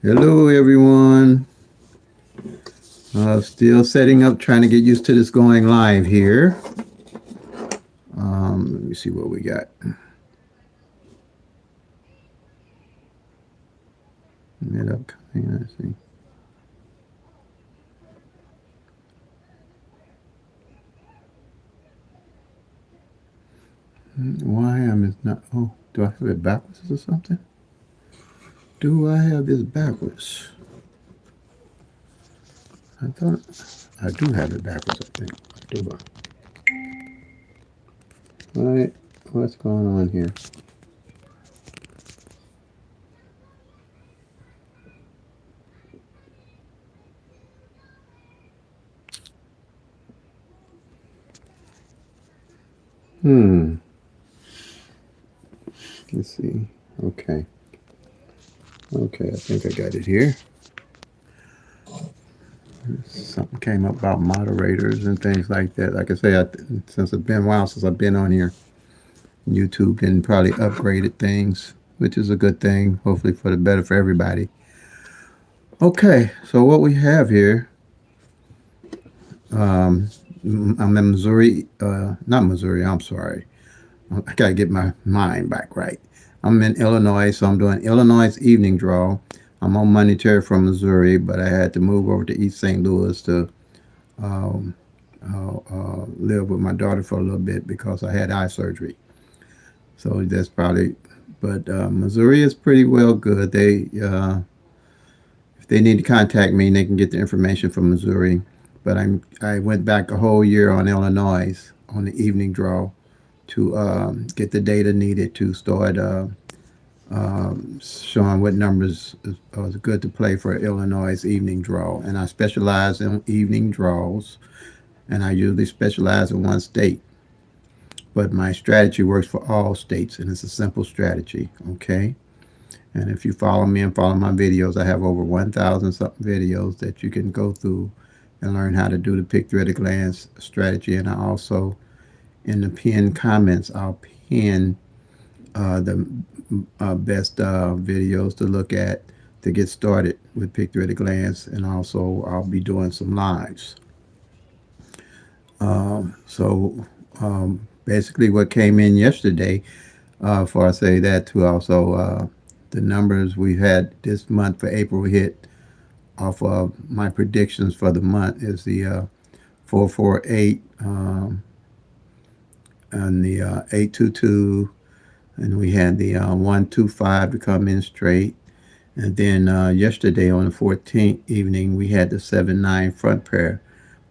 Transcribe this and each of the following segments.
Hello, everyone. Still setting up, trying to get used to this going live here. Let me see what we got. It upcoming. Let's see. Why am it not? Oh, do I have it backwards or something? Do I have this backwards? I thought I do have it backwards. I think. Do I? All right. What's going on here? Hmm. Let's see. Okay. Okay. I think I got it here. Something came up about moderators and things like that. Like I say, since it's been a while since I've been on here, YouTube can probably upgraded things, which is a good thing. Hopefully for the better for everybody. Okay, so what we have here, I'm in Missouri, not Missouri. I'm sorry. I gotta get my mind back right. I'm in Illinois, so I'm doing Illinois evening draw. I'm on monetary from Missouri, but I had to move over to East St. Louis to um, live with my daughter for a little bit because I had eye surgery. So that's probably, but Missouri is pretty well good. If they need to contact me, they can get the information from Missouri. But I went back a whole year on Illinois on the evening draw to get the data needed to start showing what numbers was good to play for Illinois evening draw. And I specialize in evening draws, and I usually specialize in one state. But my strategy works for all states, and it's a simple strategy. Okay. And if you follow me and follow my videos, I have over 1,000 something videos that you can go through and learn how to do the PICK-3 at a glance strategy. And I also, in the pinned comments, I'll pin the best videos to look at to get started with PICK-3 at a glance. And also, I'll be doing some lives. Basically, what came in yesterday, before I say that, to also the numbers we had this month for April hit off of my predictions for the month is the 448 and the 822, and we had the 125 to come in straight. And then yesterday on the 14th evening, we had the 7-9 front pair,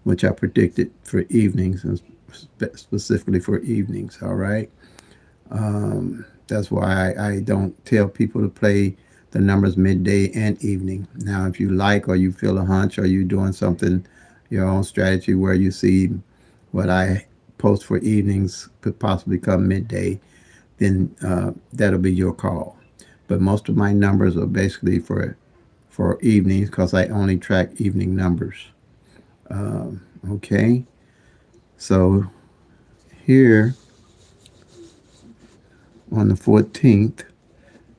which I predicted for evenings and specifically for evenings. All right. That's why I don't tell people to play the numbers midday and evening. Now, if you like or you feel a hunch or you're doing something, your own strategy where you see what I post for evenings could possibly come midday, then that'll be your call. But most of my numbers are basically for evenings because I only track evening numbers. Okay, so here on the 14th,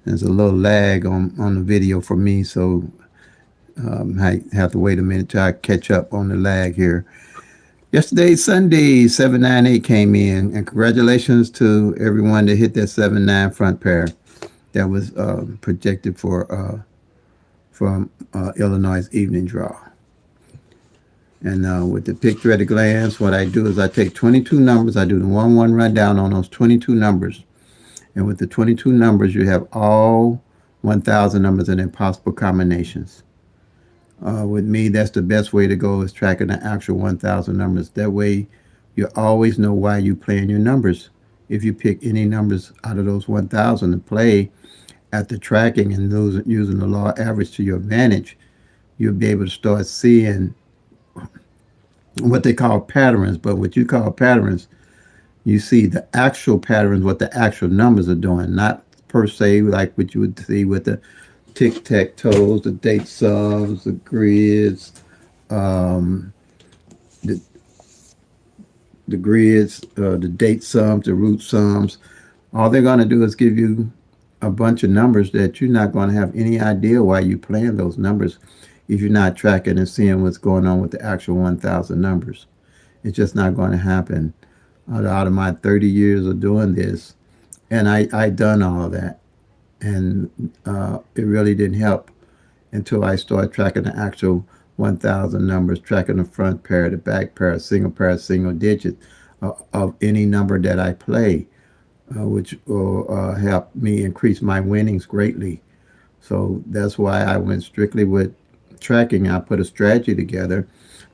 there's a little lag on the video for me, so I have to wait a minute till I catch up on the lag here. Yesterday, Sunday, 798 came in, and congratulations to everyone that hit that 7-9 front pair that was projected for from Illinois evening draw. And with the PICK-3 at a glance, what I do is I take 22 numbers. I do the 1-1 rundown on those 22 numbers. And with the 22 numbers, you have all 1,000 numbers and impossible combinations. With me, that's the best way to go is tracking the actual 1,000 numbers. That way, you always know why you're playing your numbers. If you pick any numbers out of those 1,000 to play at the tracking and those using the law average to your advantage, you'll be able to start seeing what they call patterns. But what you call patterns, you see the actual patterns, what the actual numbers are doing, not per se like what you would see with the tic-tac-toes, the date sums, the grids, um, the, the grids, the date sums, the root sums. All they're going to do is give you a bunch of numbers that you're not going to have any idea why you playing those numbers if you're not tracking and seeing what's going on with the actual 1,000 numbers. It's just not going to happen. Out of my 30 years of doing this, and I done all of that, and it really didn't help until I started tracking the actual 1,000 numbers, tracking the front pair, the back pair, single digit of any number that I play, which will help me increase my winnings greatly. So that's why I went strictly with tracking. I put a strategy together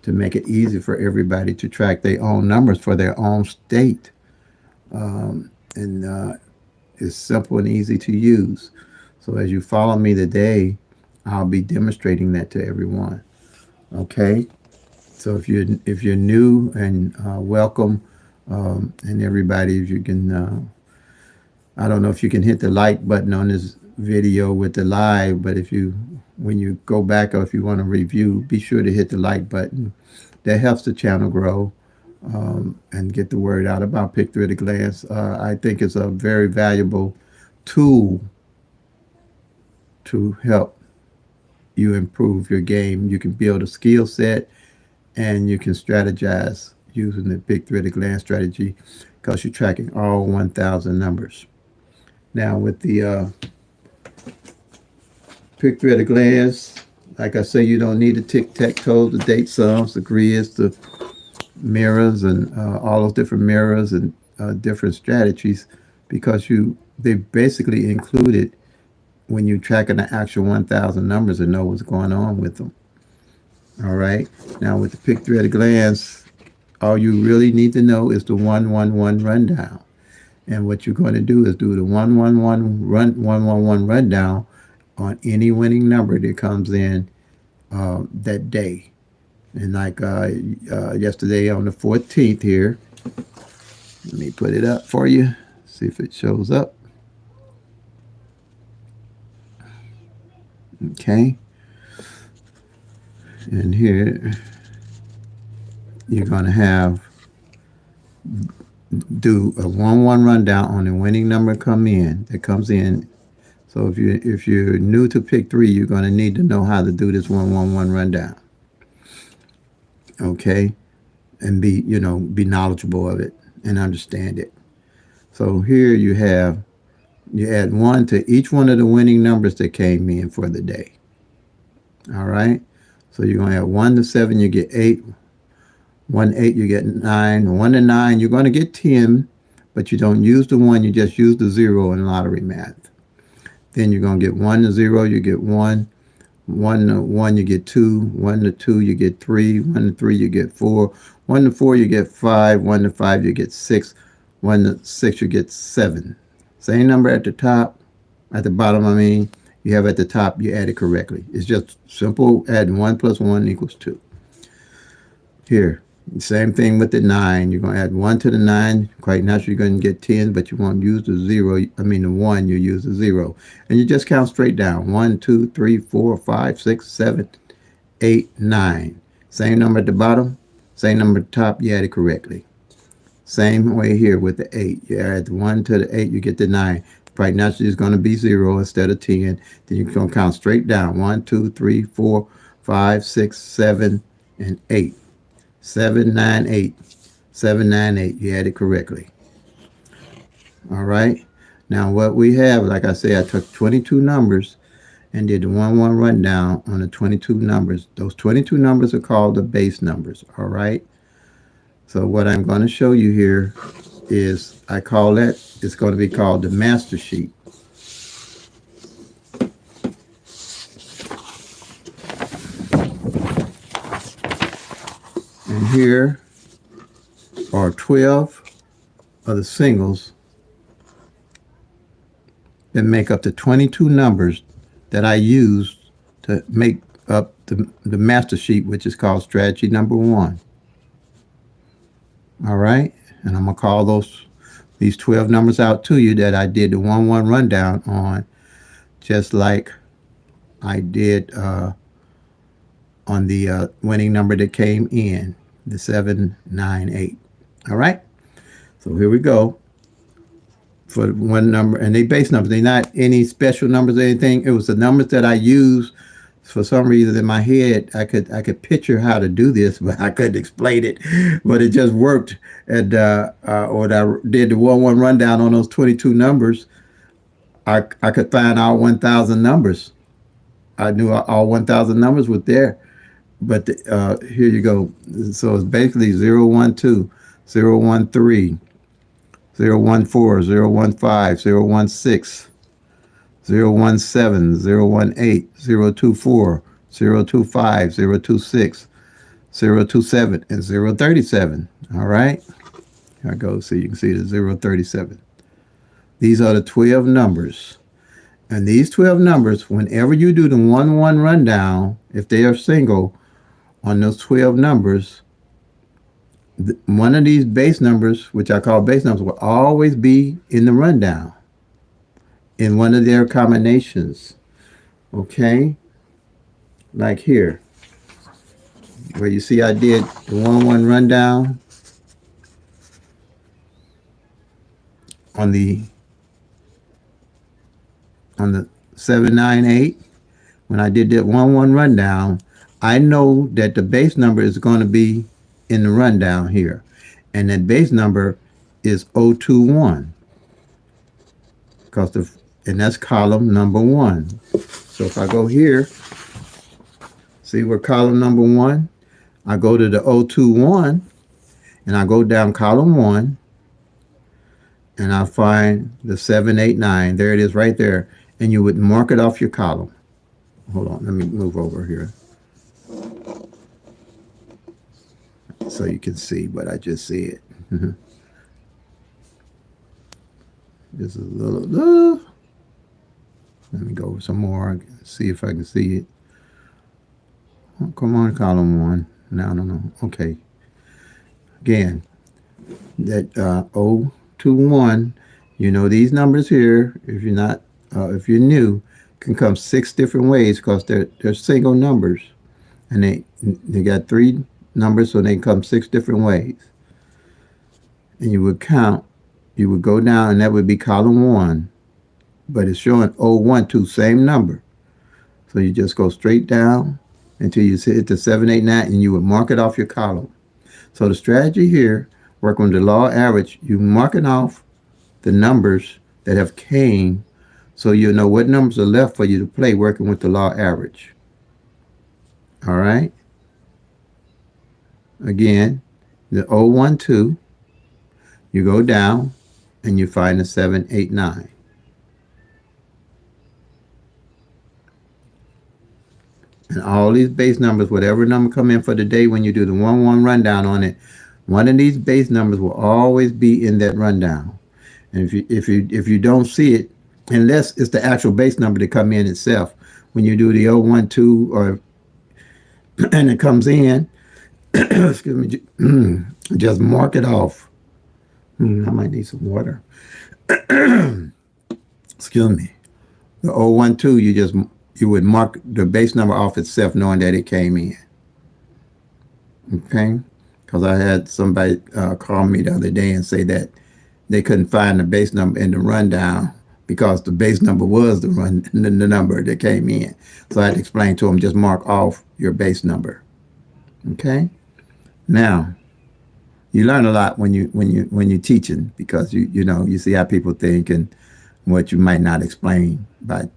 to make it easy for everybody to track their own numbers for their own state. And It's simple and easy to use. So as you follow me today, I'll be demonstrating that to everyone. Okay. So if you're new, and welcome, and everybody, if you can, I don't know if you can hit the like button on this video with the live, but if you when you go back, or if you want to review, be sure to hit the like button. That helps the channel grow, and get the word out about PICK-3 at a glance. I think it's a very valuable tool to help you improve your game. You can build a skill set, and you can strategize using the PICK-3 at a glance strategy, because you're tracking all 1,000 numbers. Now with the PICK-3 at a glance, like I say, you don't need the tic-tac-toe, the date sums, the grids, the mirrors, and all those different mirrors and different strategies, because they basically included when you're tracking the actual 1,000 numbers and know what's going on with them. All right. Now with the PICK-3 at a glance, all you really need to know is the 111 rundown. And what you're going to do is do the 111 rundown on any winning number that comes in that day. And like yesterday on the 14th here, let me put it up for you, see if it shows up. Okay. And here you're going to do a 1-1 rundown on the winning number that comes in. So if you're new to PICK-3, you're going to need to know how to do this 1-1-1 rundown. Okay, and be knowledgeable of it and understand it. So here you add 1 to each one of the winning numbers that came in for the day. All right. So you're going to add 1 to 7, you get 8. 1 to 8, you get 9. 1 to 9, you're going to get 10, but you don't use the 1, you just use the 0 in lottery math. Then you're going to get 1 to 0, you get 1. 1 to 1, you get 2. 1 to 2, you get 3. 1 to 3, you get 4. 1 to 4, you get 5. 1 to 5, you get 6. 1 to 6, you get 7. Same number at the top, at the bottom, you have at the top, you add it correctly. It's just simple, adding 1 plus 1 equals 2. Here, same thing with the 9. You're going to add 1 to the 9. Quite naturally, you're going to get 10, but you won't use the 1, you use the 0. And you just count straight down. 1, 2, 3, 4, 5, 6, 7, 8, 9. Same number at the bottom, same number at the top, you add it correctly. Same way here with the 8. You add 1 to the 8, you get the 9. Quite naturally, it's going to be 0 instead of 10. Then you're going to count straight down. 1, 2, 3, 4, 5, 6, 7, and 8. 7, 9, 8. 7, 9, 8. You had it correctly. All right. Now what we have, like I said, I took 22 numbers and did the 1-1 rundown on the 22 numbers. Those 22 numbers are called the base numbers. All right. So what I'm going to show you here is, I call that, it's going to be called the master sheet. And here are 12 of the singles that make up the 22 numbers that I used to make up the master sheet, which is called strategy number 1. All right. And I'm going to call these 12 numbers out to you that I did the 1-1 rundown on, just like I did on the winning number that came in, the 7, 9, 8. All right. So here we go. for one number, and they base numbers. They're not any special numbers or anything. It was the numbers that I used. For some reason in my head, I could picture how to do this, but I couldn't explain it. But it just worked. And when I did the 1-1 rundown on those 22 numbers, I could find all 1,000 numbers. I knew all 1,000 numbers were there. But here you go. So it's basically 012, 013, 014, 015, 016, 017, 018, 024, 025, 026, 027, and 037. All right. Here I go. So you can see the 037. These are the 12 numbers. And these 12 numbers, whenever you do the 1-1 rundown, if they are single on those 12 numbers, one of these base numbers, which I call base numbers, will always be in the rundown in one of their combinations. Okay? Like here, where you see I did the 1-1 rundown on the 798. When I did that 1-1 rundown, I know that the base number is going to be in the rundown here. And that base number is 021. And that's column number 1. So if I go here, see where column number 1, I go to the 021, and I go down column 1, and I find the 789. There it is right there. And you would mark it off your column. Hold on, let me move over here so you can see, but I just see it. Just a little. Let me go some more, see if I can see it. Oh, come on, column 1. No. Okay. Again, that 021, you know these numbers here, if you're new, can come 6 different ways because they're single numbers. And they got 3 numbers, so they come 6 different ways. And you would count, you would go down, and that would be column 1. But it's showing 012, same number. So you just go straight down until you hit the 789, and you would mark it off your column. So the strategy here, working with the law of average, you marking off the numbers that have came, so you know what numbers are left for you to play working with the law of average. All right. Again, the 012, you go down and you find the 789. And all these base numbers, whatever number come in for the day, when you do the 1-1 rundown on it, one of these base numbers will always be in that rundown. And if you don't see it, unless it's the actual base number that come in itself, when you do the 012 or and it comes in, excuse me, just mark it off. I might need some water. Excuse me. The 012, you would mark the base number off itself, knowing that it came in. Okay? Because I had somebody call me the other day and say that they couldn't find the base number in the rundown because the base number was the number that came in. So I had to explain to them, just mark off your base number. Okay? Now, you learn a lot when you're teaching, because you see how people think and what you might not explain by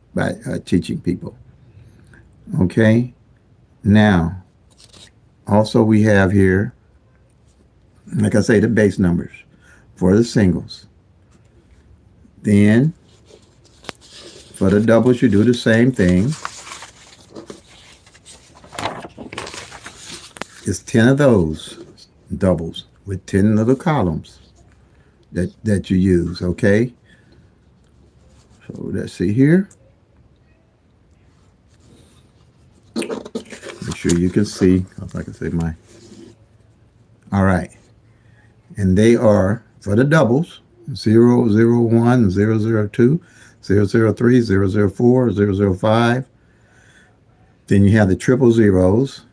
teaching people. Okay? Now, also we have here, like I say, the base numbers for the singles. Then, for the doubles, you do the same thing. It's 10 of those doubles with 10 little columns that you use, okay? So let's see here. Make sure you can see, like I say, all right. And they are, for the doubles, 0, 0, 1, 0, 0, 2, 0, 0, 3, 0, 0, 4, 0, 0, 5. Then you have the triple zeros.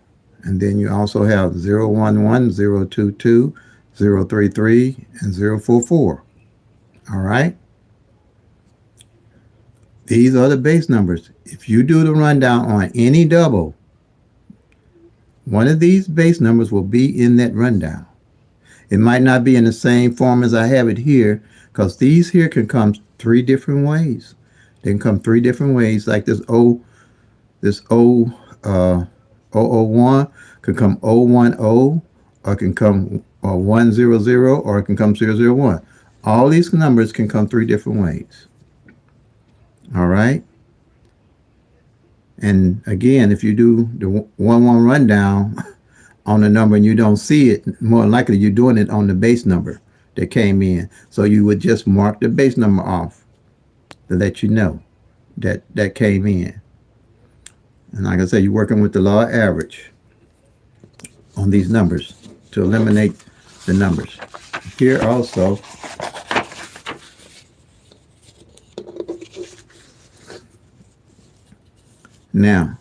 And then you also have 0, 1, 1, 0, 2, 2, 0, 3, 3, and 0, 4, 4. All right? These are the base numbers. If you do the rundown on any double, one of these base numbers will be in that rundown. It might not be in the same form as I have it here, because these here can come three different ways. They can come three different ways, like this O01 could come 010, or it can come 100, or it can come 001. All these numbers can come three different ways. All right. And again, if you do the 1-1 rundown on the number and you don't see it, more likely you're doing it on the base number that came in. So you would just mark the base number off to let you know that that came in. And like I said, you're working with the law of average on these numbers to eliminate the numbers. Here also, now,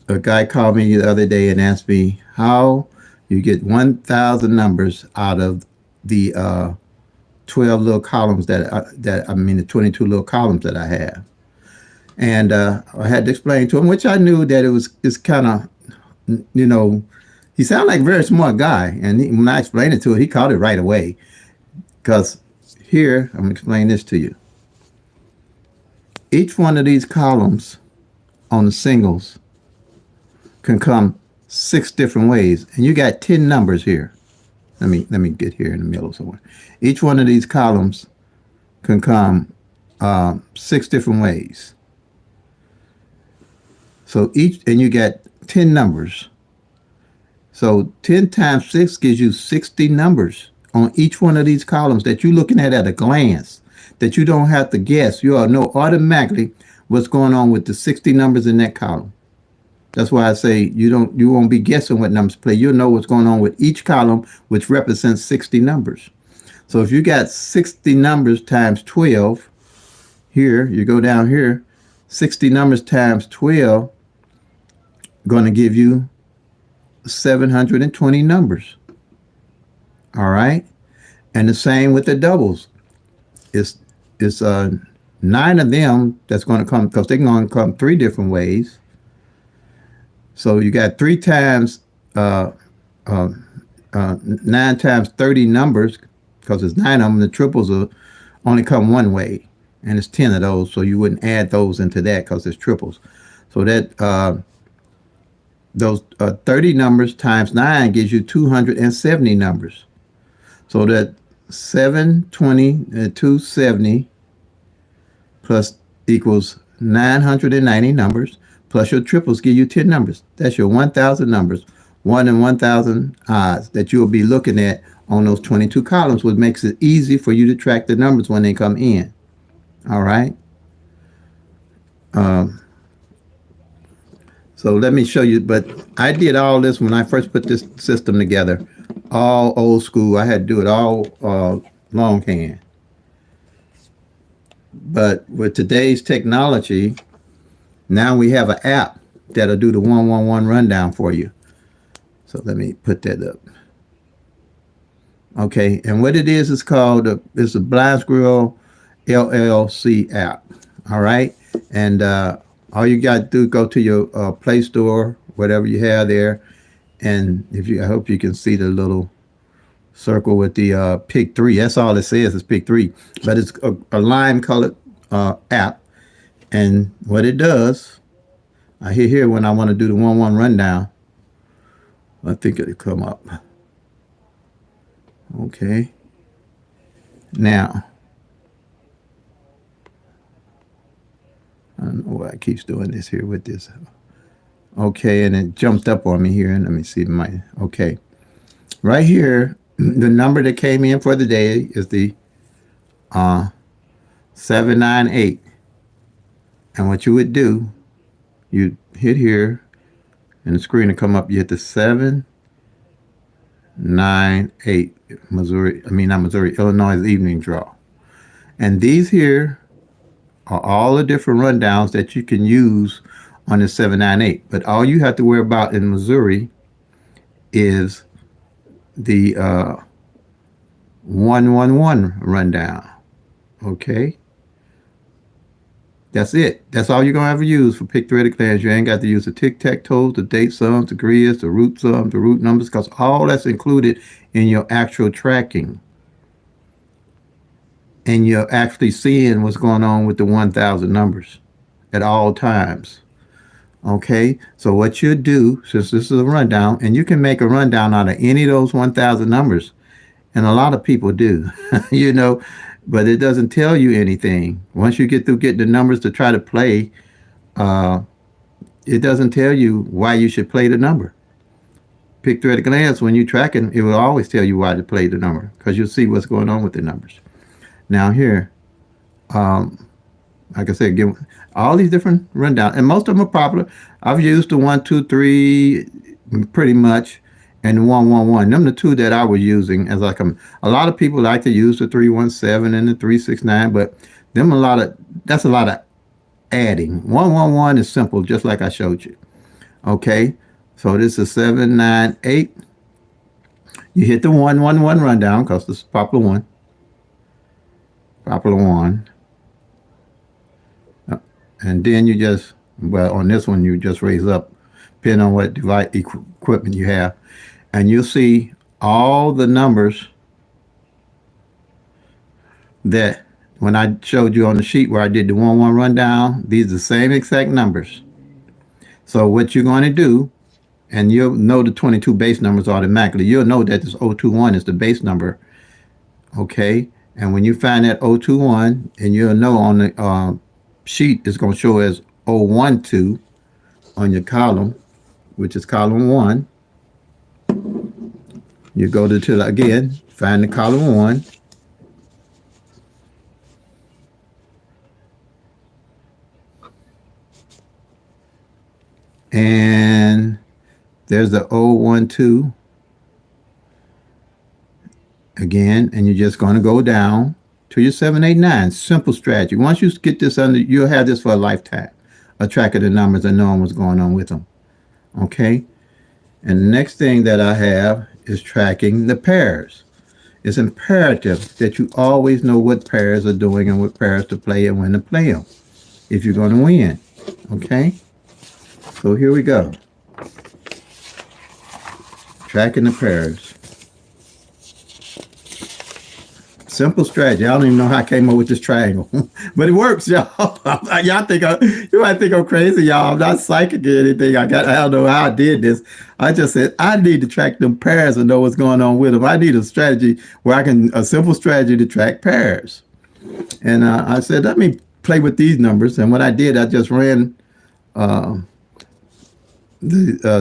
a guy called me the other day and asked me how you get 1,000 numbers out of the 12 little columns the 22 little columns that I have. And I had to explain to him, which I knew that it's kind of, he sounded like a very smart guy. And when I explained it to him, he caught it right away. Because here, I'm going to explain this to you. Each one of these columns on the singles can come 6 different ways. And you got 10 numbers here. Let me get here in the middle somewhere. Each one of these columns can come 6 different ways. So and you got 10 numbers. So 10 times 6 gives you 60 numbers on each one of these columns that you're looking at a glance, that you don't have to guess. You all know automatically what's going on with the 60 numbers in that column. That's why I say you won't be guessing what numbers play. You'll know what's going on with each column, which represents 60 numbers. So if you got 60 numbers times 12, here, you go down here, 60 numbers times 12, going to give you 720 numbers. All right? And the same with the doubles. It's 9 of them that's going to come, because they're going to come 3 different ways. So you got 3 times 9 times 30 numbers, because there's 9 of them. The triples will only come one way, and it's 10 of those. So you wouldn't add those into that because it's triples. So that those 30 numbers times 9 gives you 270 numbers. So that 720 and 270 plus equals 990 numbers, plus your triples give you 10 numbers. That's your 1,000 numbers, 1 in 1,000 odds that you'll be looking at on those 22 columns, which makes it easy for you to track the numbers when they come in. All right. So let me show you, but I did all this when I first put this system together, all old school. I had to do it all longhand. But with today's technology, now we have an app that'll do the 1-1-1 rundown for you. So let me put that up. Okay, and what it is called, it's the Blind Squirrel LLC app. All right, and all you got to do, go to your Play Store, whatever you have there, and I hope you can see the little circle with the PICK-3. That's all it says is PICK-3, but it's a lime-colored app. And what it does, I hear here when I want to do the 1-1 rundown, I think it'll come up. Okay. Now, I don't know why it keeps doing this here with this. Okay, and it jumped up on me here. And let me see okay. Right here, the number that came in for the day is the 798. And what you would do, you hit here, and the screen will come up. You hit the 798 Illinois evening draw. And these here are all the different rundowns that you can use on the 798. But all you have to worry about in Missouri is the 1-1-1 rundown. Okay. That's it. That's all you're gonna have to use for pick three of the clans. You ain't got to use the tic-tac-toe, the date sums, the grids, the root sums, the root numbers, because all that's included in your actual tracking. And you're actually seeing what's going on with the 1,000 numbers at all times. Okay, so what you do, since this is a rundown, and you can make a rundown out of any of those 1,000 numbers, and a lot of people do, you know, but it doesn't tell you anything. Once you get through getting the numbers to try to play, uh, it doesn't tell you why you should play the number. Pick three at a glance, when you're tracking, it will always tell you why to play the number because you'll see what's going on with the numbers. Now, here, um, like I said, give all these different rundown, and most of them are popular. I've used the 1, 2, 3 pretty much, and the 1, 1, 1. Them the two that I was using as like a lot of people like to use the 3, 1, 7 and the 3, 6, 9, but them that's a lot of adding. 1, 1, 1 is simple, just like I showed you. Okay, so this is 7, 9, 8. You hit the 1, 1, 1 rundown because this is popular one. Popular one. And then you just, well, on this one, you just raise up, depending on what device equipment you have. And you'll see all the numbers that when I showed you on the sheet where I did the 1, 1 rundown, these are the same exact numbers. So what you're going to do, and you'll know the 22 base numbers automatically. You'll know that this 021 is the base number. Okay. And when you find that 021, and you'll know on the sheet it's going to show as 012 on your column, which is column 1. You go to again, find the column 1. And there's the 012 again, and you're just going to go down to your 7, 8, 9. Simple strategy. Once you get this under, you'll have this for a lifetime. A track of the numbers and knowing what's going on with them. Okay? And the next thing that I have is tracking the pairs. It's imperative that you always know what pairs are doing and what pairs to play and when to play them if you're going to win. Okay? So here we go. Tracking the pairs. Simple strategy. I don't even know how I came up with this triangle, but it works, y'all. You might think I'm crazy, y'all. I'm not psychic or anything. I don't know how I did this. I just said I need to track them pairs and know what's going on with them. I need a strategy where a simple strategy to track pairs. And I said, let me play with these numbers. And what I did, I just ran the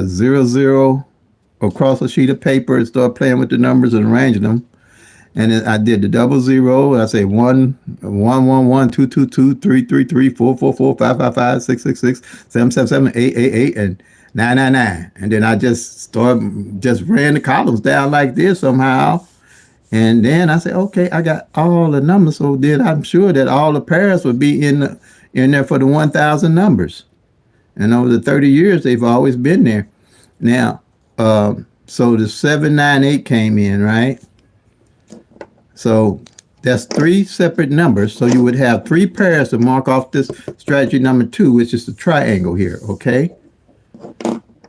0, 0 across a sheet of paper and started playing with the numbers and arranging them. And then I did the 0, 0. I say 1, 1, 1, 1, 2, 2, 2, 3, 3, 3, 4, 4, 4, 5, 5, 5, 6, 6, 6, 7, 7, 7, 8, 8, 8, and 9, 9, 9. And then I just ran the columns down like this somehow. And then I said, okay, I got all the numbers. So then I'm sure that all the pairs would be in there for the 1,000 numbers. And over the 30 years, they've always been there. Now, so the 7, 9, 8 came in, right? So that's 3 separate numbers. So you would have 3 pairs to mark off this strategy number 2, which is the triangle here, okay?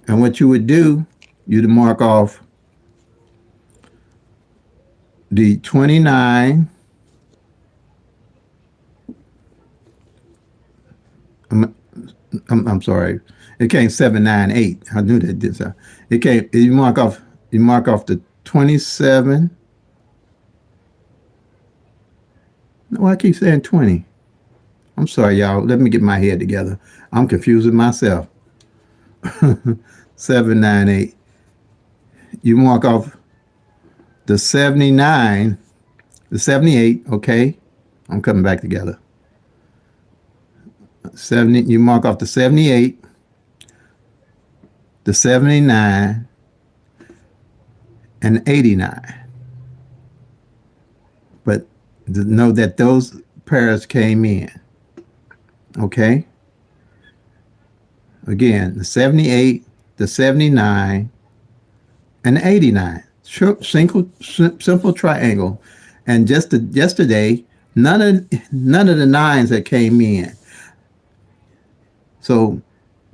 And what you would do, you'd mark off the 29. I'm sorry. It came 7, 9, 8. I knew that did so. It came. You mark off the 27. No, I keep saying 20. I'm sorry, y'all. Let me get my head together. I'm confusing myself. 7, 9, 8. You mark off the 79, the 78. Okay, I'm coming back together. 70. You mark off the 78, the 79, and 89. But know that those pairs came in. Okay. Again, the 78, the 79, and the 89. Simple triangle. And just yesterday, None of the nines that came in. So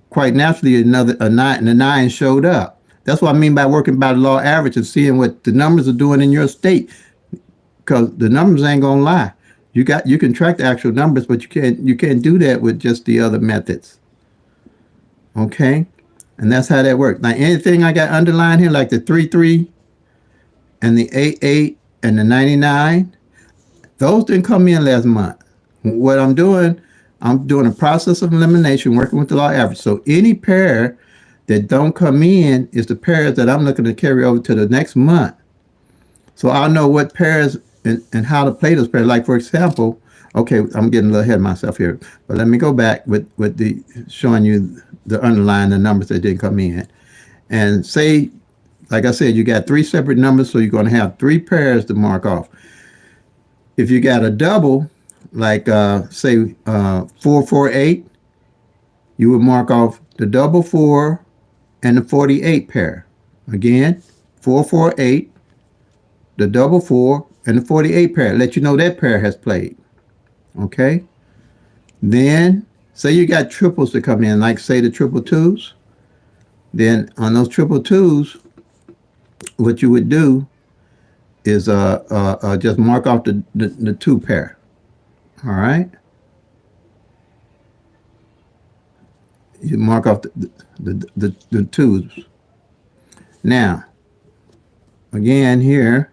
quite naturally, a nine, the nine showed up. That's what I mean by working by the law average and seeing what the numbers are doing in your state, because the numbers ain't gonna lie. You can track the actual numbers, but you can't do that with just the other methods. Okay, and that's how that works. Now anything I got underlined here, like the 3-3 and the 8-8 and the 99, those didn't come in last month. What I'm doing a process of elimination, working with the law average. So any pair that don't come in is the pairs that I'm looking to carry over to the next month. So I'll know what pairs and how to play those pairs. Like for example, okay, I'm getting a little ahead of myself here, but let me go back with the showing you the underlying the numbers that didn't come in. And say, like I said, you got three separate numbers, so you're going to have three pairs to mark off. If you got a double, like say 448, you would mark off the double four and the 48 pair. Again, 448, the double four, and the 48 pair. Let you know that pair has played. Okay? Then, say you got triples to come in, like say the triple twos. Then on those triple twos, what you would do is just mark off the two pair. All right? You mark off the twos. Now, again here,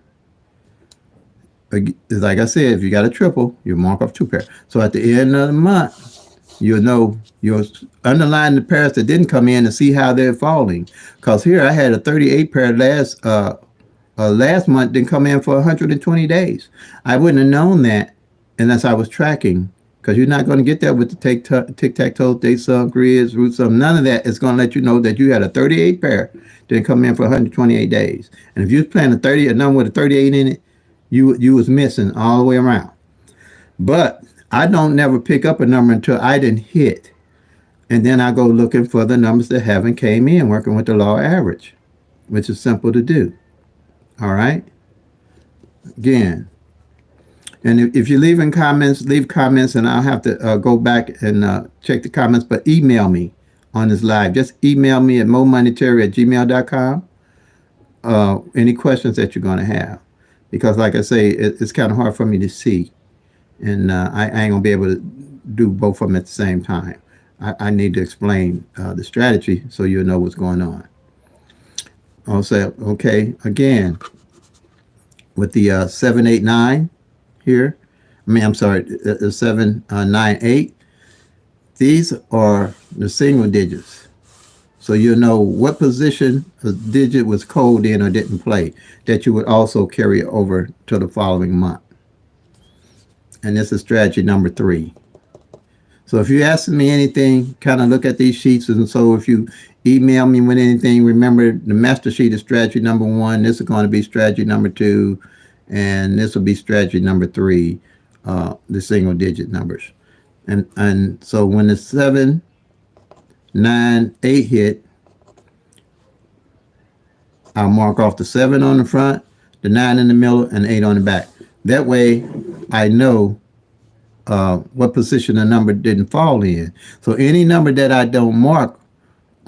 like I said, if you got a triple, you mark off two pairs. So at the end of the month, you'll know, you'll underline the pairs that didn't come in and see how they're falling. Because here I had a 38 pair last month, didn't come in for 120 days. I wouldn't have known that unless I was tracking, because you're not going to get that with the tic-tac-toe, day sum, grids, root sum. None of that is going to let you know that you had a 38 pair didn't come in for 128 days. And if you was playing a number with a 38 in it, you was missing all the way around. But I don't never pick up a number until I didn't hit. And then I go looking for the numbers that haven't came in, working with the law average, which is simple to do. All right? Again. And if you're leaving comments, leave comments, and I'll have to go back and check the comments. But email me on this live. Just email me at momoneyterry@gmail.com. Any questions that you're going to have. Because like I say, it's kind of hard for me to see. And I ain't going to be able to do both of them at the same time. I need to explain the strategy so you'll know what's going on. I'll say, okay, again, with the 789 here, I'm sorry, the 798, these are the single digits. So you'll know what position a digit was coded in or didn't play, that you would also carry over to the following month. And this is strategy number 3. So if you're asking me anything, kind of look at these sheets. And so if you email me with anything, remember the master sheet is strategy number 1. This is going to be strategy number 2. And this will be strategy number 3, the single digit numbers. And so when the 7, 9, 8 hit, I'll mark off the 7 on the front, the 9 in the middle, and 8 on the back. That way I know what position the number didn't fall in. So any number that I don't mark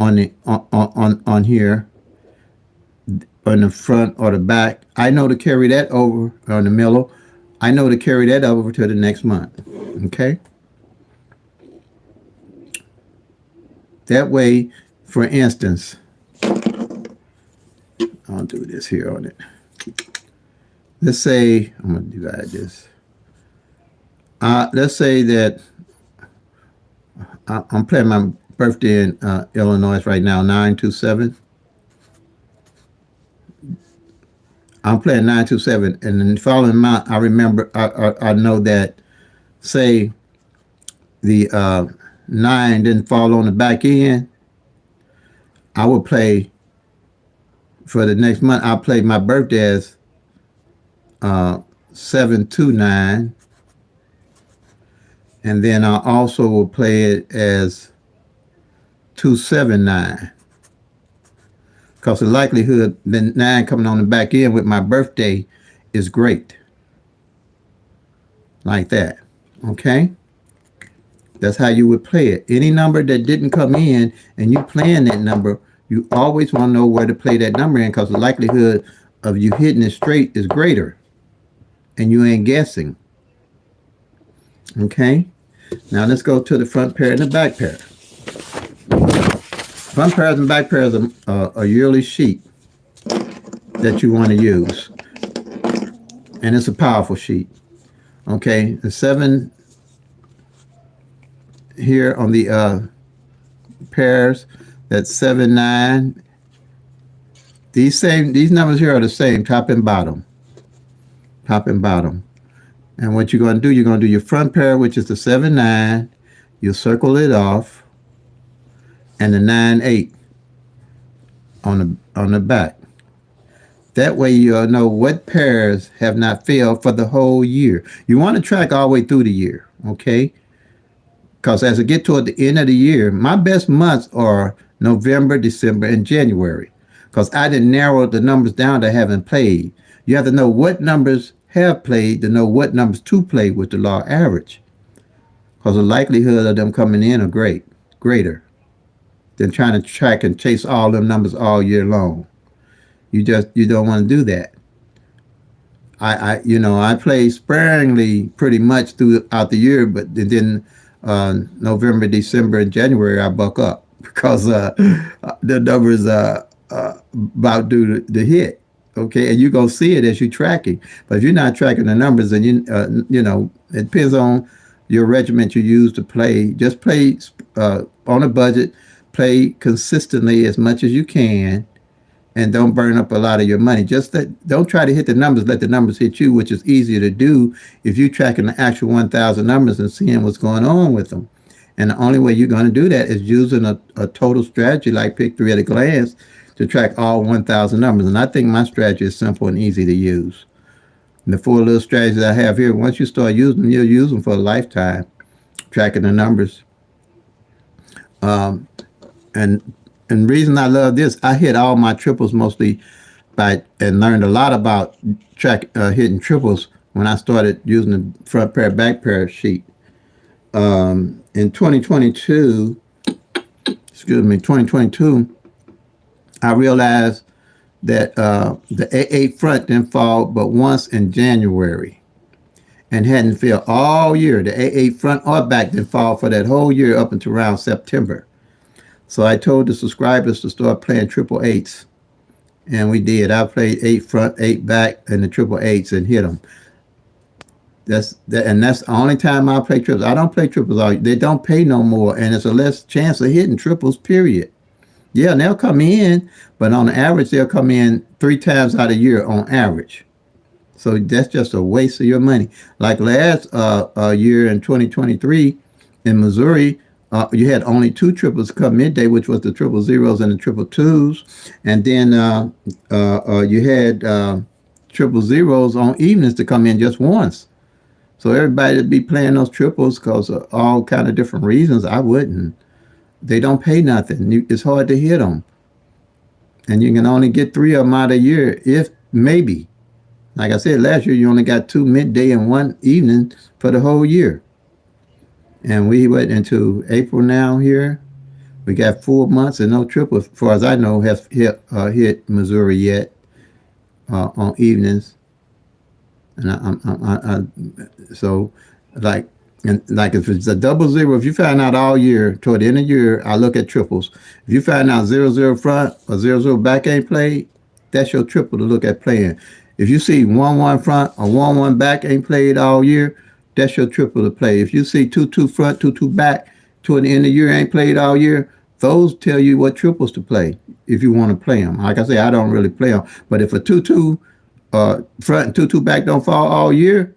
on here, on the front or the back, I know to carry that over on the middle. I know to carry that over to the next month. Okay? That way, for instance, I'll do this here on it. Let's say, I'm going to divide this. Let's say that I'm playing my birthday in Illinois right now, 927. I'm playing 927, and in the following month, I remember, I know that, say, the 9 didn't fall on the back end. I will play, for the next month, I'll play my birthday as 729. And then I also will play it as 279. Because the likelihood the 9 coming on the back end with my birthday is great. like that. Okay? That's how you would play it. Any number that didn't come in and you playing that number, you always want to know where to play that number in because the likelihood of you hitting it straight is greater and you ain't guessing. Okay? Now let's go to the front pair and the back pair. Front pairs and back pairs are a yearly sheet that you want to use. And it's a powerful sheet. Okay? The 7 here on the pairs, that's 7, 9. These numbers here are the same, top and bottom. Top and bottom. And what you're going to do, you're going to do your front pair, which is the 7, 9. You'll circle it off. And the 9, 8 on the back. That way you'll know what pairs have not failed for the whole year. You want to track all the way through the year, okay? Because as I get toward the end of the year, my best months are November, December, and January. Because I didn't narrow the numbers down that haven't played. You have to know what numbers have played to know what numbers to play with the law average. Because the likelihood of them coming in are greater than trying to track and chase all them numbers all year long. You don't want to do that. I play sparingly pretty much throughout the year, but then November, December, and January I buck up because the numbers about due to hit. Okay, and you're gonna see it as you're tracking. But if you're not tracking the numbers, and it depends on your regiment you use to play. Just play on a budget. Play consistently as much as you can, and don't burn up a lot of your money. Don't try to hit the numbers. Let the numbers hit you, which is easier to do if you're tracking the actual 1,000 numbers and seeing what's going on with them. And the only way you're going to do that is using a total strategy like PICK-3 at a glance to track all 1,000 numbers. And I think my strategy is simple and easy to use. And the 4 little strategies I have here, once you start using them, you'll use them for a lifetime, tracking the numbers. And the reason I love this, I hit all my triples mostly and learned a lot about hitting triples when I started using the front pair, back pair sheet. In 2022, I realized that the A8 front didn't fall but once in January and hadn't failed all year. The A8 front or back didn't fall for that whole year up until around September. So I told the subscribers to start playing triple eights. And we did. I played 8 front, 8 back, and the triple eights and hit them. That's the only time I play triples. I don't play triples all year. They don't pay no more, and it's a less chance of hitting triples, period. Yeah, they'll come in, but on average, they'll come in 3 times out of a year on average. So that's just a waste of your money. Like last year in 2023 in Missouri, you had only 2 triples come midday, which was the triple zeros and the triple twos. And then you had triple zeros on evenings to come in just once. So everybody would be playing those triples because of all kind of different reasons. I wouldn't. They don't pay nothing. It's hard to hit them. And you can only get 3 of them out a year, if maybe. Like I said, last year you only got 2 midday and 1 evening for the whole year. And we went into April now here. We got 4 months and no triples, as far as I know, has hit Missouri yet on evenings. And so like if it's a double zero, if you find out all year, toward the end of the year, I look at triples. If you find out 0-0 front or 0-0 back ain't played, that's your triple to look at playing. If you see 1-1 front or 1-1 back ain't played all year, that's your triple to play. If you see 2-2 front, 2-2 back, toward the end of the year ain't played all year, those tell you what triples to play if you want to play them. Like I say, I don't really play them. But if a 2-2 front and 2-2 back don't fall all year,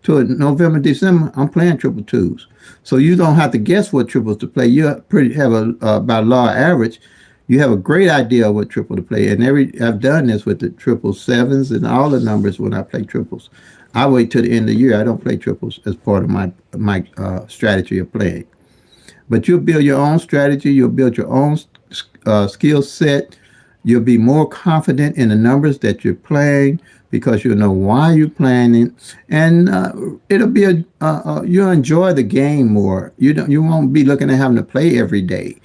to November, December, I'm playing triple twos. So you don't have to guess what triples to play. You have about law average. You have a great idea of what triple to play. And I've done this with the triple sevens and all the numbers when I play triples. I wait till the end of the year. I don't play triples as part of my strategy of playing. But you'll build your own strategy. You'll build your own skill set. You'll be more confident in the numbers that you're playing because you'll know why you're playing it, and it'll be you'll enjoy the game more. You won't be looking at having to play every day.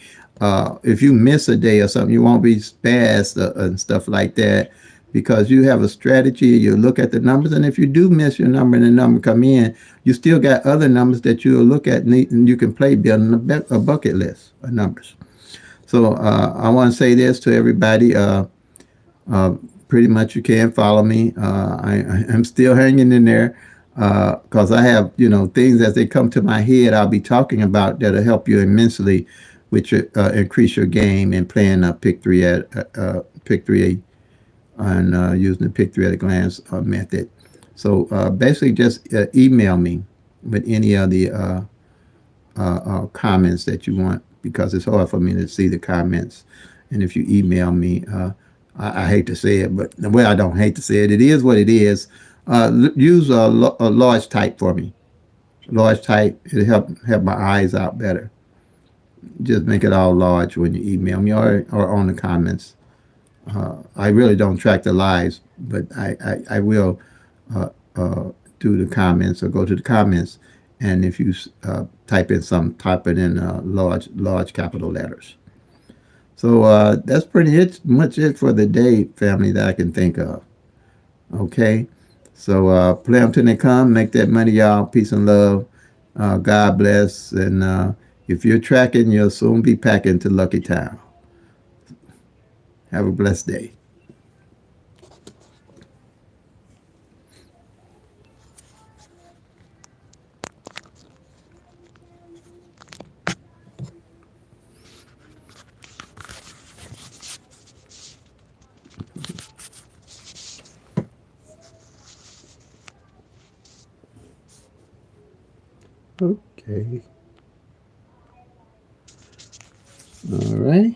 If you miss a day or something, you won't be spazzed and stuff like that because you have a strategy. You look at the numbers, and if you do miss your number and the number come in, you still got other numbers that you'll look at and you can play building a bucket list of numbers. So I want to say this to everybody. Uh, Pretty much you can follow me. I'm still hanging in there because I have, things as they come to my head, I'll be talking about that'll help you immensely, which increase your game and playing pick 3 at pick 3 and using the pick 3 at a glance method. So basically, just email me with any of the comments that you want because it's hard for me to see the comments. And if you email me, I hate to say it, but well, I don't hate to say it. It is what it is. Use a large type for me. Large type, it'll help my eyes out better. Just make it all large when you email me or on the comments. I really don't track the lives, but I will uh, uh, do the comments or go to the comments. And if you type in something, type it in large capital letters. So that's much it for the day, family, that I can think of. Okay? So play them till they come. Make that money, y'all. Peace and love. God bless. And if you're tracking, you'll soon be packing to Lucky Town. Have a blessed day. Okay. All right.